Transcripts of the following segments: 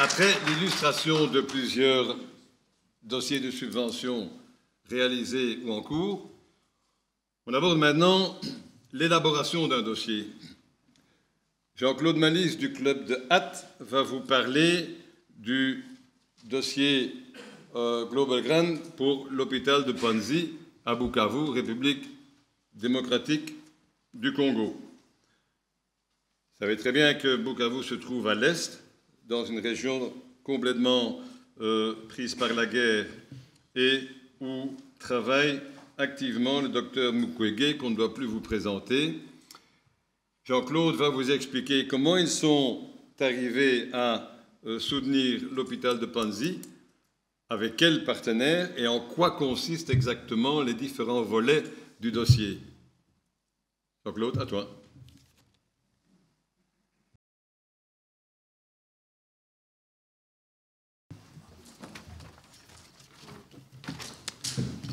Après l'illustration de plusieurs dossiers de subvention réalisés ou en cours, on aborde maintenant l'élaboration d'un dossier. Jean-Claude Malice du club de Hatt va vous parler du dossier Global Grant pour l'hôpital de Panzi à Bukavu, République démocratique du Congo. Vous savez très bien que Bukavu se trouve à l'est, dans une région complètement prise par la guerre et où travaille activement le docteur Mukwege, qu'on ne doit plus vous présenter. Jean-Claude va vous expliquer comment ils sont arrivés à soutenir l'hôpital de Panzi, avec quels partenaires et en quoi consistent exactement les différents volets du dossier. Jean-Claude, à toi.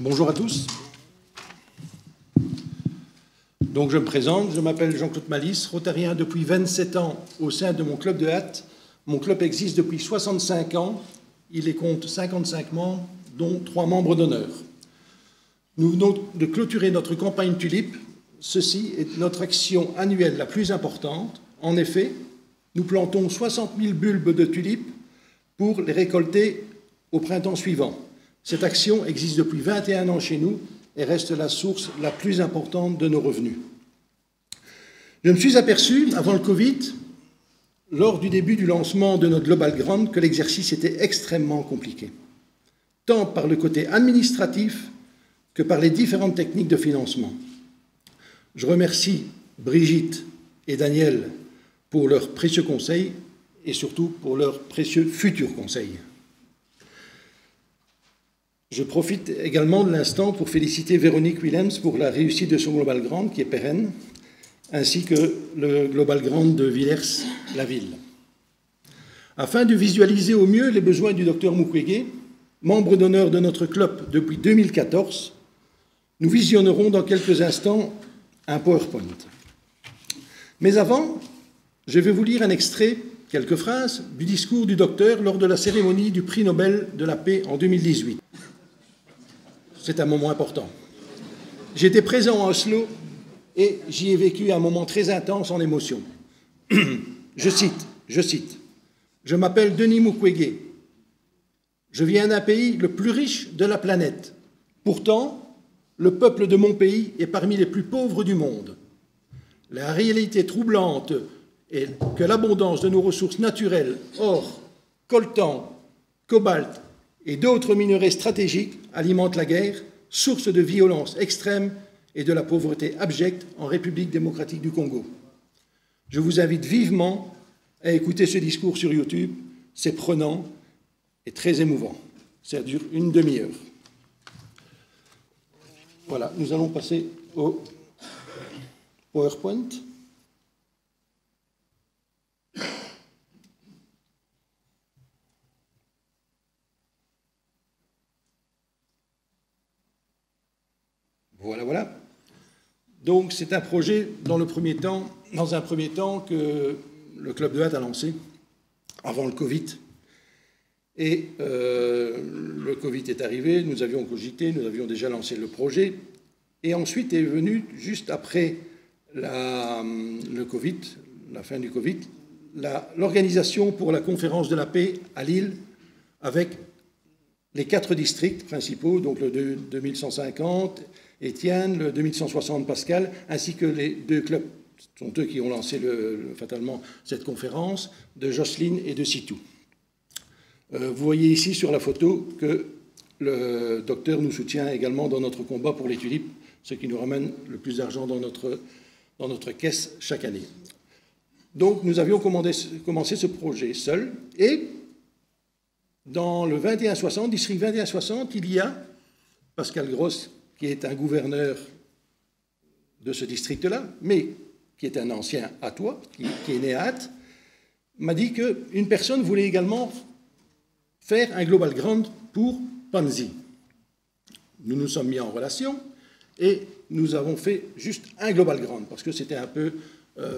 Bonjour à tous. Donc je me présente, je m'appelle Jean-Claude Malice, rotarien depuis 27 ans au sein de mon club de Hatt. Mon club existe depuis 65 ans, il les compte 55 membres, dont 3 membres d'honneur. Nous venons de clôturer notre campagne tulipe. Ceci est notre action annuelle la plus importante. En effet, nous plantons 60 000 bulbes de tulipes pour les récolter au printemps suivant. Cette action existe depuis 21 ans chez nous et reste la source la plus importante de nos revenus. Je me suis aperçu, avant le Covid, lors du début du lancement de notre Global Grant, que l'exercice était extrêmement compliqué, tant par le côté administratif que par les différentes techniques de financement. Je remercie Brigitte et Daniel pour leurs précieux conseils et surtout pour leurs précieux futurs conseils. Je profite également de l'instant pour féliciter Véronique Willems pour la réussite de son Global Grant, qui est pérenne, ainsi que le Global Grant de Villers-la-Ville. Afin de visualiser au mieux les besoins du docteur Mukwege, membre d'honneur de notre club depuis 2014, nous visionnerons dans quelques instants un PowerPoint. Mais avant, je vais vous lire un extrait, quelques phrases, du discours du docteur lors de la cérémonie du prix Nobel de la paix en 2018. C'est un moment important. J'étais présent à Oslo et j'y ai vécu un moment très intense en émotion. Je cite, « Je m'appelle Denis Mukwege. Je viens d'un pays le plus riche de la planète. Pourtant, le peuple de mon pays est parmi les plus pauvres du monde. La réalité troublante est que l'abondance de nos ressources naturelles, or, coltan, cobalt et d'autres minerais stratégiques alimente la guerre, source de violence extrême et de la pauvreté abjecte en République démocratique du Congo. Je vous invite vivement à écouter ce discours sur YouTube. C'est prenant et très émouvant. Ça dure une demi-heure. Voilà, nous allons passer au PowerPoint. Voilà. Donc, c'est un projet dans un premier temps que le club de Hatt a lancé avant le Covid. Et le Covid est arrivé, nous avions cogité, nous avions déjà lancé le projet. Et ensuite est venu, juste après le Covid, la fin du Covid, l'organisation pour la conférence de la paix à Lille avec les 4 districts principaux, donc le 2150, Étienne, le 2160 Pascal, ainsi que les 2 clubs, ce sont eux qui ont lancé fatalement cette conférence, de Jocelyne et de Sitou. Vous voyez ici sur la photo que le docteur nous soutient également dans notre combat pour les tulipes, ce qui nous ramène le plus d'argent dans notre caisse chaque année. Donc nous avions commencé ce projet seul, et dans le 2160, district 2160, il y a Pascal Gross, qui est un gouverneur de ce district-là, mais qui est un ancien Hattois, qui est né à Hatt, m'a dit qu'une personne voulait également faire un Global Grant pour Panzi. Nous nous sommes mis en relation et nous avons fait juste un Global Grant, parce que c'était un peu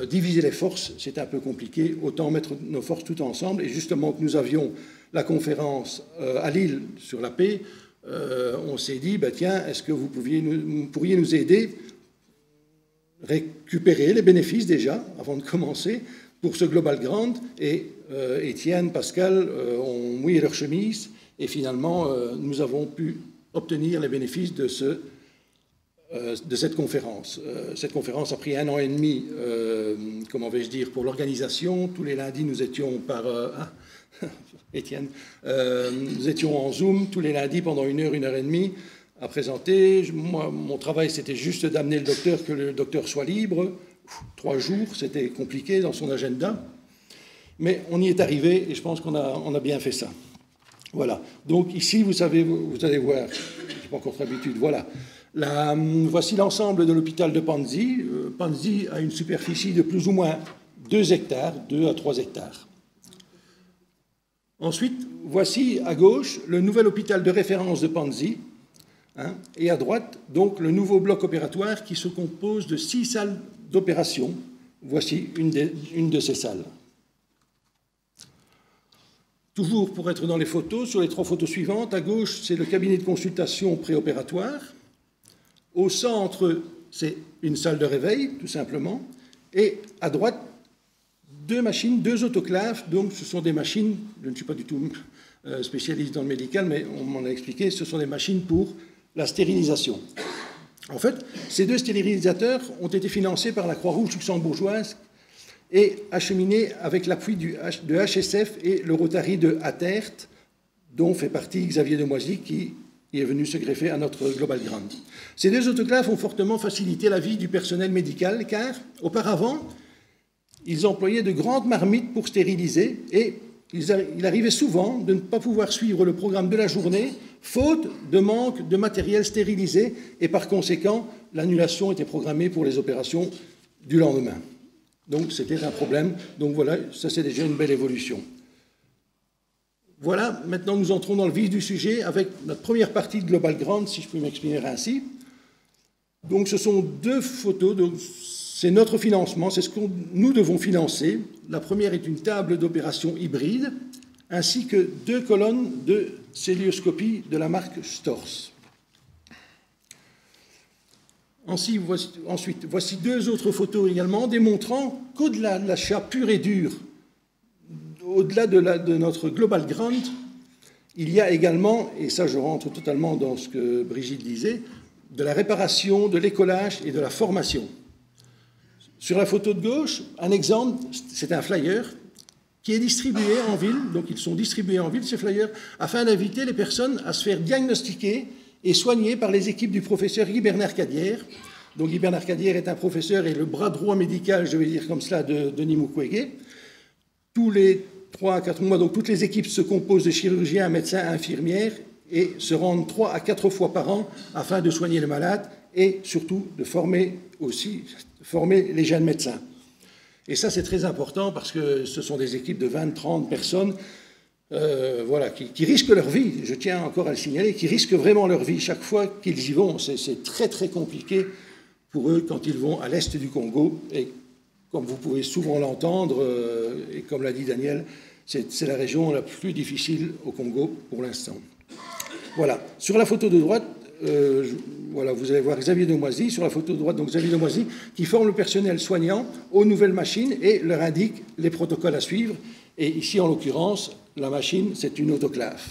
diviser les forces, c'est un peu compliqué. Autant mettre nos forces tout ensemble. Et justement, que nous avions la conférence à Lille sur la paix, on s'est dit, bah, tiens, est-ce que vous pourriez nous aider récupérer les bénéfices déjà, avant de commencer, pour ce Global Grant. Et Étienne, Pascal ont mouillé leur chemise et finalement, nous avons pu obtenir les bénéfices de cette conférence. Cette conférence a pris 1 an et demi, comment vais-je dire, pour l'organisation. Tous les lundis, nous étions par... Étienne, nous étions en Zoom tous les lundis pendant 1 heure, 1 heure et demie à présenter. Moi, mon travail, c'était juste d'amener le docteur, que le docteur soit libre. 3 jours, c'était compliqué dans son agenda. Mais on y est arrivé et je pense qu'on a bien fait ça. Voilà. Donc ici, vous allez voir, je n'ai pas encore l'habitude, voilà. Voici l'ensemble de l'hôpital de Panzi. Panzi a une superficie de plus ou moins 2 hectares, 2 à 3 hectares. Ensuite, voici à gauche le nouvel hôpital de référence de Panzi, hein, et à droite, donc, le nouveau bloc opératoire qui se compose de 6 salles d'opération. Voici une de ces salles. Toujours pour être dans les photos, sur les 3 photos suivantes, à gauche, c'est le cabinet de consultation préopératoire. Au centre, c'est une salle de réveil, tout simplement. Et à droite, 2 machines, 2 autoclaves. Donc, ce sont des machines, je ne suis pas du tout spécialiste dans le médical, mais on m'en a expliqué, ce sont des machines pour la stérilisation. En fait, ces 2 stérilisateurs ont été financés par la Croix-Rouge luxembourgeoise et acheminés avec l'appui de HSF et le Rotary de Attert, dont fait partie Xavier Demoisy, qui est venu se greffer à notre Global Grant. Ces 2 autoclaves ont fortement facilité la vie du personnel médical, car auparavant, ils employaient de grandes marmites pour stériliser et il arrivait souvent de ne pas pouvoir suivre le programme de la journée, faute de manque de matériel stérilisé, et par conséquent, l'annulation était programmée pour les opérations du lendemain. Donc, c'était un problème. Donc voilà, ça c'est déjà une belle évolution. Voilà, maintenant nous entrons dans le vif du sujet avec notre première partie de Global Grant, si je peux m'exprimer ainsi. Donc, ce sont 2 photos. C'est notre financement, c'est ce que nous devons financer. La première est une table d'opération hybride, ainsi que 2 colonnes de célioscopie de la marque Stors. Ensuite, voici 2 autres photos également, démontrant qu'au-delà de l'achat pur et dur, au-delà de notre Global Grant, il y a également, et ça je rentre totalement dans ce que Brigitte disait, de la réparation, de l'écolage et de la formation. Sur la photo de gauche, un exemple, c'est un flyer qui est distribué en ville, donc ils sont distribués en ville, ces flyers, afin d'inviter les personnes à se faire diagnostiquer et soigner par les équipes du professeur Guy Bernard Cadière. Donc Guy Bernard Cadière est un professeur et le bras droit médical, je vais dire comme cela, de Denis Mukwege. Tous les 3 à 4 mois, donc toutes les équipes se composent de chirurgiens, médecins, infirmières et se rendent 3 à 4 fois par an afin de soigner les malades et surtout de former les jeunes médecins. Et ça, c'est très important parce que ce sont des équipes de 20-30 personnes voilà, qui risquent leur vie, je tiens encore à le signaler, qui risquent vraiment leur vie chaque fois qu'ils y vont. C'est très, très compliqué pour eux quand ils vont à l'est du Congo. Et comme vous pouvez souvent l'entendre, et comme l'a dit Daniel, c'est la région la plus difficile au Congo pour l'instant. Voilà. Sur la photo de droite, voilà, vous allez voir Xavier Demoisy, sur la photo de droite, donc Xavier Demoisy, qui forme le personnel soignant aux nouvelles machines et leur indique les protocoles à suivre. Et ici, en l'occurrence, la machine, c'est une autoclave.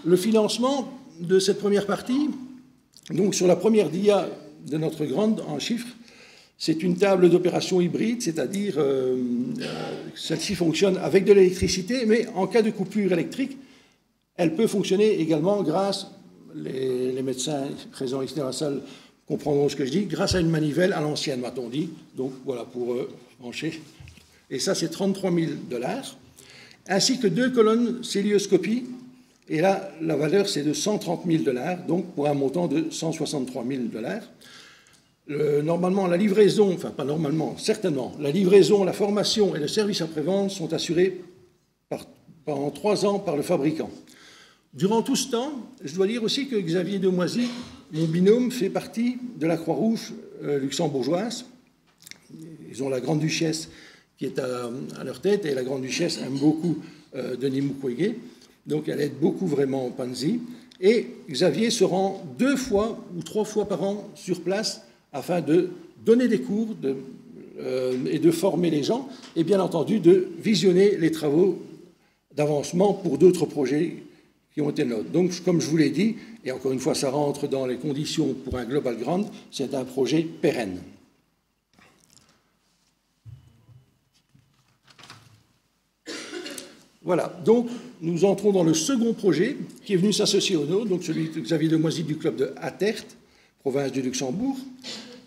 Le financement de cette première partie, donc sur la première dia de notre grande en chiffres, c'est une table d'opération hybride, c'est-à-dire celle-ci fonctionne avec de l'électricité, mais en cas de coupure électrique, elle peut fonctionner également grâce, les médecins présents ici dans la salle comprendront ce que je dis, grâce à une manivelle à l'ancienne, m'a-t-on dit. Donc voilà, pour brancher. Et ça, c'est 33 000 $, ainsi que 2 colonnes célioscopie. Et là, la valeur, c'est de 130 000 $, donc pour un montant de 163 000 $. Normalement, la livraison, enfin pas normalement, certainement, la livraison, la formation et le service après-vente sont assurés pendant 3 ans par le fabricant. Durant tout ce temps, je dois dire aussi que Xavier Demoisy, mon binôme, fait partie de la Croix-Rouge luxembourgeoise. ils ont la grande-duchesse qui est à leur tête, et la grande-duchesse aime beaucoup Denis Mukwege, donc elle aide beaucoup vraiment Panzi. Et Xavier se rend 2 fois ou 3 fois par an sur place afin de donner des cours et de former les gens, et bien entendu de visionner les travaux d'avancement pour d'autres projets qui ont été nôtres. Donc, comme je vous l'ai dit, et encore une fois, ça rentre dans les conditions pour un Global Grant, c'est un projet pérenne. Voilà, donc nous entrons dans le second projet qui est venu s'associer au nôtre, donc celui de Xavier Demoisy du club de Attert, province du Luxembourg,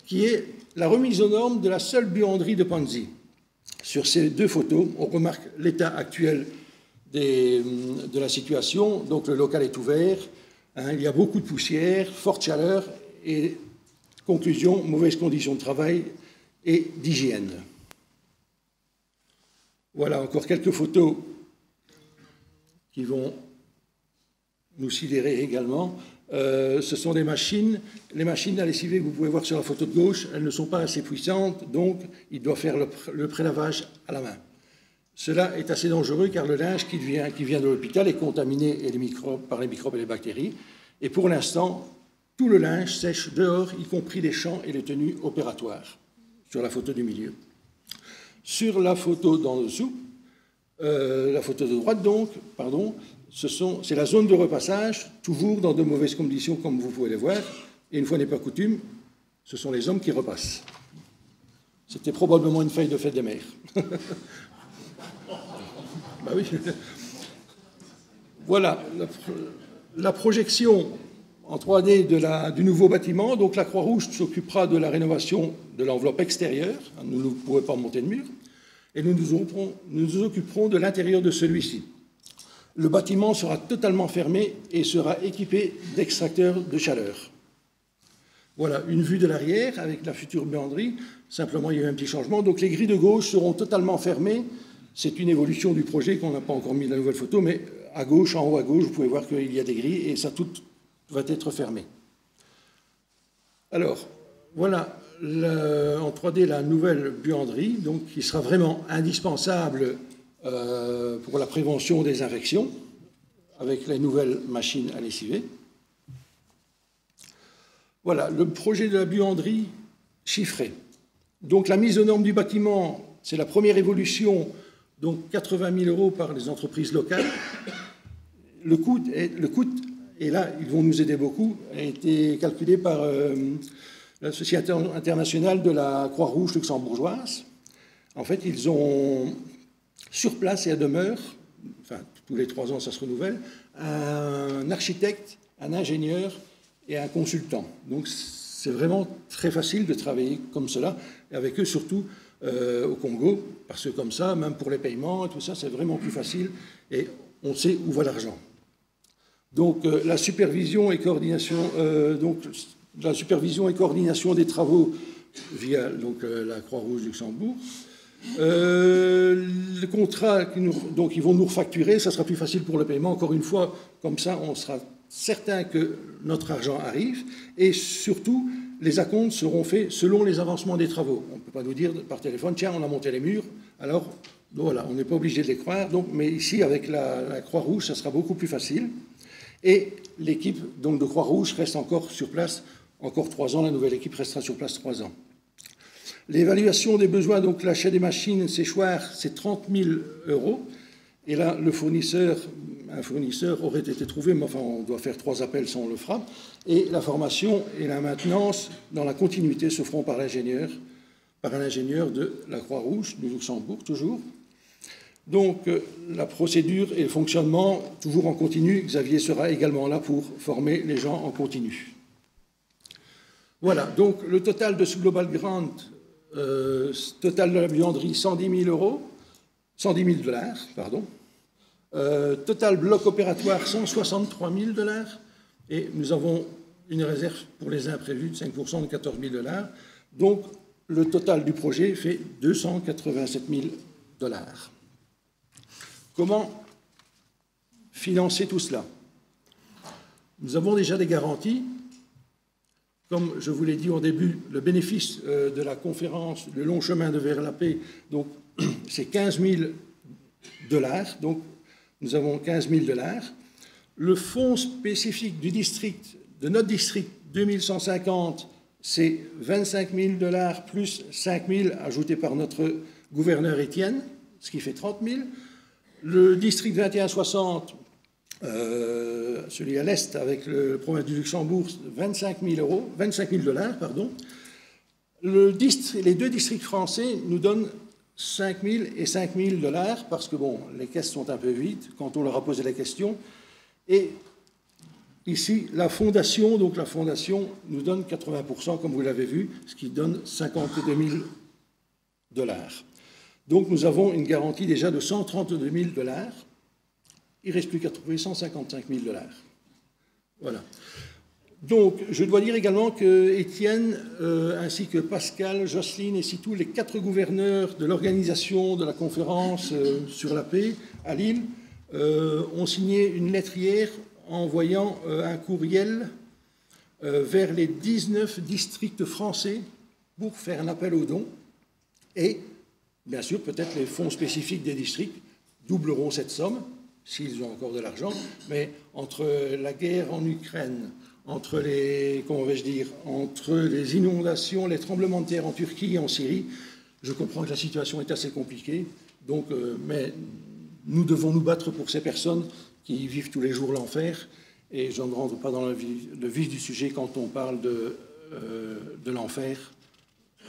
qui est la remise aux normes de la seule buanderie de Panzi. Sur ces 2 photos, on remarque l'état actuel de la situation. Donc le local est ouvert, hein, il y a beaucoup de poussière, forte chaleur et, conclusion, mauvaises conditions de travail et d'hygiène. Voilà encore quelques photos qui vont nous sidérer également. Ce sont des machines. Les machines à lessiver que vous pouvez voir sur la photo de gauche, elles ne sont pas assez puissantes, donc il doit faire le prélavage à la main. Cela est assez dangereux car le linge qui vient de l'hôpital est contaminé par les microbes et les bactéries. Et pour l'instant, tout le linge sèche dehors, y compris les champs et les tenues opératoires, sur la photo du milieu. Sur la photo d'en dessous, la photo de droite donc, pardon, c'est la zone de repassage, toujours dans de mauvaises conditions comme vous pouvez les voir. Et une fois n'est pas coutume, ce sont les hommes qui repassent. C'était probablement une feuille de fête des mères. Bah oui. Voilà, la projection en 3D du nouveau bâtiment. Donc la Croix-Rouge s'occupera de la rénovation de l'enveloppe extérieure. Nous ne pourrons pas monter de mur. Et nous nous occuperons de l'intérieur de celui-ci. Le bâtiment sera totalement fermé et sera équipé d'extracteurs de chaleur. Voilà, une vue de l'arrière avec la future buanderie. Simplement, il y a eu un petit changement. Donc les grilles de gauche seront totalement fermées. C'est une évolution du projet qu'on n'a pas encore mis dans la nouvelle photo, mais à gauche, en haut à gauche, vous pouvez voir qu'il y a des grilles et ça tout va être fermé. Alors, voilà en 3D la nouvelle buanderie, donc, qui sera vraiment indispensable pour la prévention des infections, avec les nouvelles machines à lessiver. Voilà, le projet de la buanderie chiffré. Donc la mise aux normes du bâtiment, c'est la première évolution, donc 80 000 € par les entreprises locales. Le coût, et là ils vont nous aider beaucoup, a été calculé par la Société internationale de la Croix-Rouge luxembourgeoise. En fait, ils ont sur place et à demeure, enfin tous les 3 ans ça se renouvelle, un architecte, un ingénieur et un consultant. Donc c'est vraiment très facile de travailler comme cela, et avec eux surtout au Congo, parce que comme ça, même pour les paiements et tout ça, c'est vraiment plus facile et on sait où va l'argent. Donc la supervision et coordination, des travaux via la Croix-Rouge Luxembourg. Le contrat, donc ils vont nous refacturer, ça sera plus facile pour le paiement. Encore une fois, comme ça, on sera certain que notre argent arrive et surtout, les acomptes seront faits selon les avancements des travaux. On ne peut pas nous dire par téléphone, tiens, on a monté les murs, alors voilà, on n'est pas obligé de les croire. Donc, mais ici, avec la Croix-Rouge, ça sera beaucoup plus facile. Et l'équipe donc de Croix-Rouge reste encore sur place, encore 3 ans, la nouvelle équipe restera sur place 3 ans. L'évaluation des besoins, donc l'achat des machines séchoirs, c'est 30 000 €. Et là, un fournisseur aurait été trouvé, mais enfin, on doit faire 3 appels, ça on le fera. Et la formation et la maintenance, dans la continuité, se feront par un ingénieur de la Croix-Rouge du Luxembourg, toujours. Donc, la procédure et le fonctionnement, toujours en continu. Xavier sera également là pour former les gens en continu. Voilà, donc le total de ce Global Grant, total de la buanderie, 110 000 $, pardon. Total bloc opératoire, 163 000 $. Et nous avons une réserve pour les imprévus de 5% de 14 000 $. Donc, le total du projet fait 287 000 $. Comment financer tout cela? Nous avons déjà des garanties comme je vous l'ai dit au début, le bénéfice de la conférence Le long chemin vers la paix, donc c'est 15 000 $, donc nous avons 15 000 $. Le fonds spécifique du district, de notre district 2150, c'est 25 000 $ plus 5 000 ajoutés par notre gouverneur Étienne, ce qui fait 30 000. Le district 2160, celui à l'est avec le province du Luxembourg, 25 000 $, pardon. Les deux districts français nous donnent 5 000 et 5 000 $ parce que bon, les caisses sont un peu vides quand on leur a posé la question. Et ici, la fondation nous donne 80%, comme vous l'avez vu, ce qui donne 52 000 $. Donc nous avons une garantie déjà de 132 000 $. Il ne reste plus qu'à trouver 155 000 $. Voilà. Donc, je dois dire également que Étienne, ainsi que Pascal, Jocelyne et Sitou, les 4 gouverneurs de l'organisation de la conférence sur la paix à Lille, ont signé une lettre hier envoyant un courriel vers les 19 districts français pour faire un appel aux dons. Et, bien sûr, peut-être les fonds spécifiques des districts doubleront cette somme, s'ils ont encore de l'argent, mais entre la guerre en Ukraine, entre les inondations, les tremblements de terre en Turquie et en Syrie, je comprends que la situation est assez compliquée, donc, mais nous devons nous battre pour ces personnes qui vivent tous les jours l'enfer, et je ne rentre pas dans le vif du sujet quand on parle de l'enfer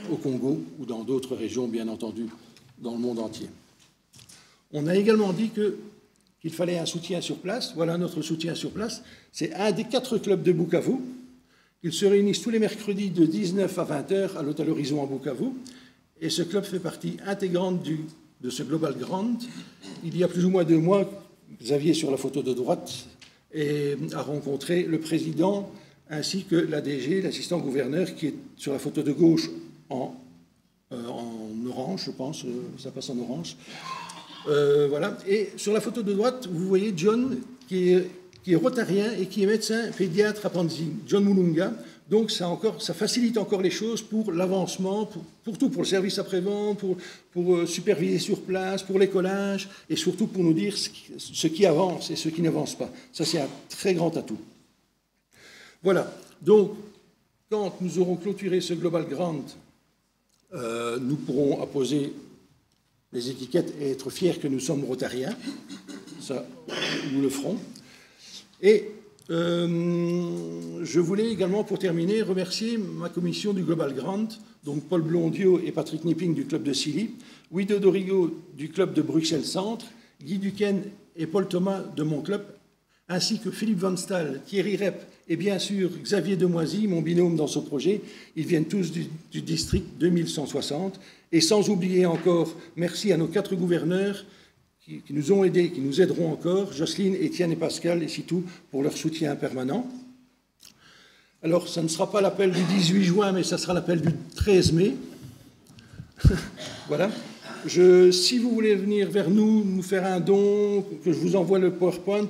au Congo ou dans d'autres régions, bien entendu, dans le monde entier. On a également dit qu'il fallait un soutien sur place. Voilà notre soutien sur place. C'est un des 4 clubs de Bukavu. Ils se réunissent tous les mercredis de 19 à 20 h à l'Hôtel Horizon à Bukavu. Et ce club fait partie intégrante de ce Global Grand. Il y a plus ou moins 2 mois, Xavier, sur la photo de droite, a rencontré le président ainsi que l'ADG, l'assistant gouverneur, qui est sur la photo de gauche en orange, je pense, ça passe en orange. Voilà. Et sur la photo de droite, vous voyez John, qui est rotarien et qui est médecin pédiatre à Panzi, John Mulunga. Donc ça facilite encore les choses pour l'avancement, pour tout, pour le service après-vente, pour superviser sur place, pour l'écolage, et surtout pour nous dire ce qui avance et ce qui n'avance pas. Ça, c'est un très grand atout. Voilà. Donc, quand nous aurons clôturé ce Global Grand, nous pourrons apposer les étiquettes et être fiers que nous sommes rotariens. Ça, nous le ferons. Et je voulais également, pour terminer, remercier ma commission du Global Grand, donc Paul Blondiot et Patrick Nipping du club de Silly, Guido Dorigo du club de Bruxelles Centre, Guy Duquesne et Paul Thomas de mon club, ainsi que Philippe Van Stal, Thierry Rep et bien sûr Xavier Demoisy, mon binôme dans ce projet. Ils viennent tous du district 2160. Et sans oublier encore, merci à nos 4 gouverneurs qui nous ont aidés, qui nous aideront encore, Jocelyne, Étienne et Pascal, et Sitou, pour leur soutien permanent. Alors, ça ne sera pas l'appel du 18 juin, mais ça sera l'appel du 13 mai. Voilà. Si vous voulez venir vers nous, nous faire un don, que je vous envoie le PowerPoint,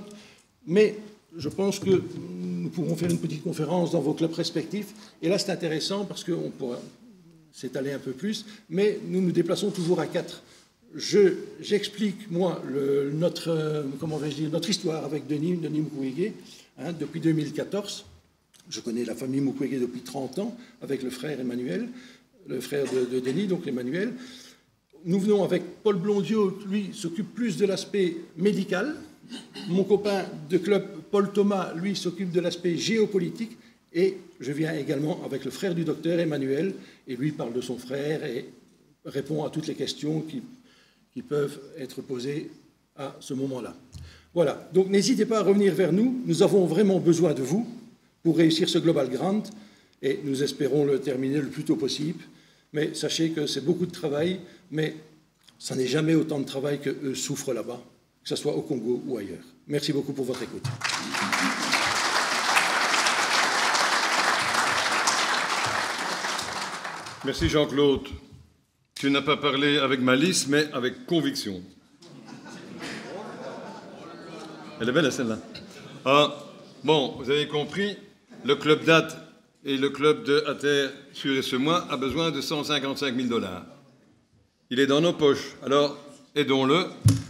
mais je pense que nous pourrons faire une petite conférence dans vos clubs respectifs. Et là, c'est intéressant parce qu'on pourra s'étaler un peu plus, mais nous nous déplaçons toujours à 4. J'explique, moi, notre histoire avec Denis Mukwege, depuis 2014. Je connais la famille Mukwege depuis 30 ans, avec le frère Emmanuel, le frère de Denis, donc Emmanuel. Nous venons avec Paul Blondiot, lui, s'occupe plus de l'aspect médical. Mon copain de club, Paul Thomas, lui, s'occupe de l'aspect géopolitique. Et je viens également avec le frère du docteur Emmanuel, et lui parle de son frère et répond à toutes les questions qui peuvent être posées à ce moment-là. Voilà, donc n'hésitez pas à revenir vers nous. Nous avons vraiment besoin de vous pour réussir ce Global Grand, et nous espérons le terminer le plus tôt possible. Mais sachez que c'est beaucoup de travail, mais ça n'est jamais autant de travail qu'eux souffrent là-bas, que ce soit au Congo ou ailleurs. Merci beaucoup pour votre écoute. Merci Jean-Claude. Tu n'as pas parlé avec malice, mais avec conviction. Elle est belle, celle-là. Bon, vous avez compris, le club date et le club de À Terre sur et ce mois a besoin de 155 000 $. Il est dans nos poches. Alors, aidons-le,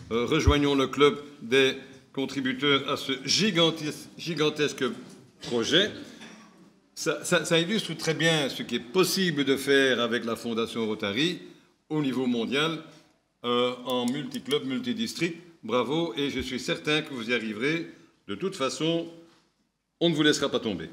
rejoignons le club des contributeurs à ce gigantesque projet. Ça illustre très bien ce qui est possible de faire avec la Fondation Rotary au niveau mondial, en multiclub, multidistrict. Bravo, et je suis certain que vous y arriverez. De toute façon, on ne vous laissera pas tomber.